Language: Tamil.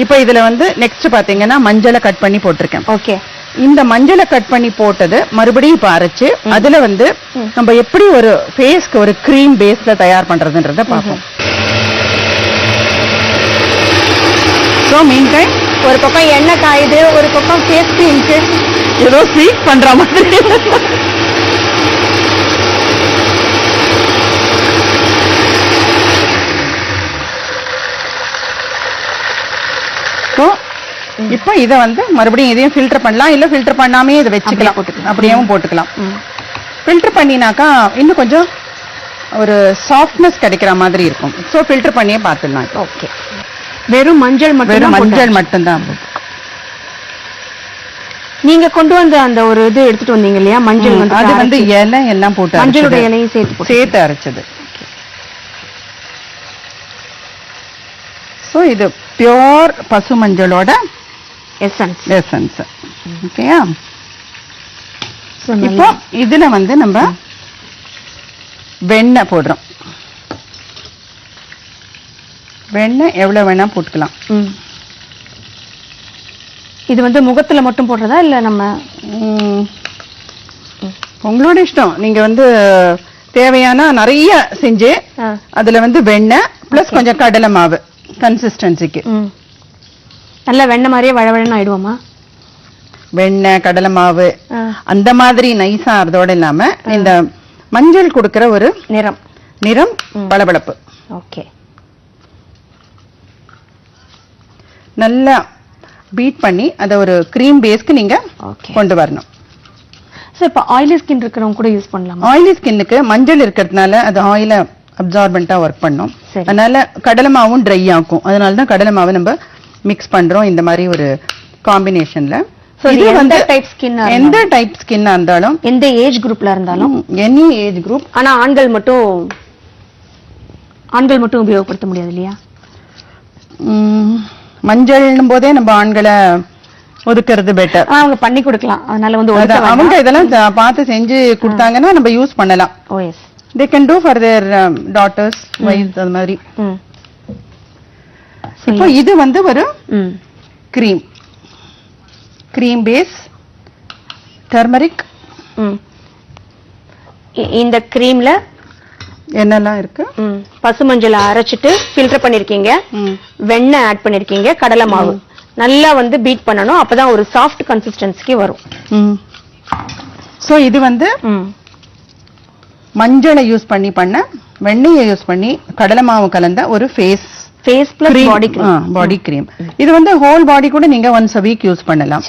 இப்போ இதுல வந்து நெக்ஸ்ட் பாத்தீங்கன்னா மஞ்சளை கட் பண்ணி போட்டிருக்கேன். ஓகே. இந்த மஞ்சளை கட் பண்ணி போட்டது மறுபடியும் இப்ப அரைச்சு அதுல வந்து நம்ம எப்படி ஒரு ஃபேஸ்க்கு ஒரு கிரீம் பேஸ்ல தயார் பண்றதுன்றத பார்ப்போம். சோ மீன் டைம் ஒரு பக்கம் எண்ணெய் காயுது, ஒரு பக்கம் ஃபேஸ் கிரீம்க்கு ஏதோ ஸ்வீட் பண்ற மாதிரி. இப்போ இத வந்து மறுபடியும் இதையும் ஃபில்டர் பண்ணலாம், இல்ல ஃபில்டர் பண்ணாமே இதை வச்சுக்கலாம், அப்படியேவும் போட்டுக்கலாம். ஃபில்டர் பண்ணினாக்கா இன்னும் கொஞ்சம் ஒரு சாஃப்ட்னஸ் கிடைக்கிற மாதிரி இருக்கும். சோ ஃபில்டர் பண்ணியே பார்த்துடலாம். ஓகே. வெறும் மஞ்சள் மட்டும்தான். நீங்க கொண்டு வந்த அந்த ஒரு இது எடுத்துட்டு வந்தீங்க இல்லையா, மஞ்சள் வந்து அது வந்து இலை எல்லாம் போட்டு மஞ்சளோட இலையும் சேர்த்து அரைச்சது. சோ இது பியோர் பசு மஞ்சளோட எசன்ஸ். ஓகேயா? இப்போ இதுல வந்து நம்ம வெண்ணெய் போடுறோம். வெண்ணெய் எவ்வளவு வேணா போட்டுக்கலாம். இது வந்து முகத்துல மட்டும் போடுறதா இல்ல நம்ம உங்களோட இஷ்டம். நீங்க வந்து தேவையான நிறைய செஞ்சு அதுல வந்து வெண்ணெய் பிளஸ் கொஞ்சம் கடலை மாவு கன்சிஸ்டன்சிக்கு. நல்ல வெண்ணெய் மாதிரியே வழவழன்னு ஆயிடுவோமா? வெண்ணெய் கடலை மாவு அந்த மாதிரி நைஸா அதோட இல்லாம இந்த மஞ்சள் கொடுக்கிற ஒரு நிறம் பளபளப்பு. ஓகே. நல்லா பீட் பண்ணி அத ஒரு கிரீம் பேஸ்க்கு நீங்க கொண்டு வரணும். சோ இப்ப ஆயிலி ஸ்கின் இருக்கிறவங்க கூட யூஸ் பண்ணலாம். ஆயிலி ஸ்கின்னுக்கு மஞ்சள் இருக்கிறதுனால அது ஆயில அப்சார்பண்டா ஒர்க் பண்ணும். அதனால கடலை மாவும் ட்ரை ஆகும். அதனால தான் கடலை மாவை நம்ம மிக்ஸ் பண்றோம் இந்த மாதிரி ஒரு காம்பினேஷன்ல. இது வந்து எந்த டைப் ஸ்கின்னா இருந்தாலும், எந்த ஏஜ் குரூப்ல இருந்தாலும், எனி ஏஜ் குரூப். ஆனா ஆண்கள் மட்டும் உபயோகப்படுத்த முடியாது இல்லையா? மஞ்சள்னும் போதே நம்ம ஆண்களை ஒதுக்குறது பெட்டர். அவங்க பண்ணி கொடுக்கலாம். அதனால வந்து அவங்க இதெல்லாம் பார்த்து செஞ்சு கொடுத்தாங்கன்னா நம்ம யூஸ் பண்ணலாம். ஓ S. they can do for their daughters, wives அது மாதிரி. இப்போ இது வந்து ஒரு cream base turmeric. இந்த கிரீம்ல என்னெல்லாம் இருக்கு? பசு மஞ்சளை அரைச்சிட்டு ஃபில்டர் பண்ணிருக்கீங்க, வெண்ணெய் ஆட் பண்ணிருக்கீங்க, கடலை மாவு நல்லா வந்து பீட் பண்ணணும். அப்பதான் ஒரு சாஃப்ட் கன்சிஸ்டன்சிக்கு வரும். சோ இது வந்து மஞ்சளை யூஸ் பண்ணி வெண்ணெயை யூஸ் பண்ணி கடலை மாவு கலந்த ஒரு ஃபேஸ் பிளஸ் பாடி கிரீம். இது வந்து ஹோல் பாடி கூட நீங்க ஒன்ஸ் a week யூஸ் பண்ணலாம்.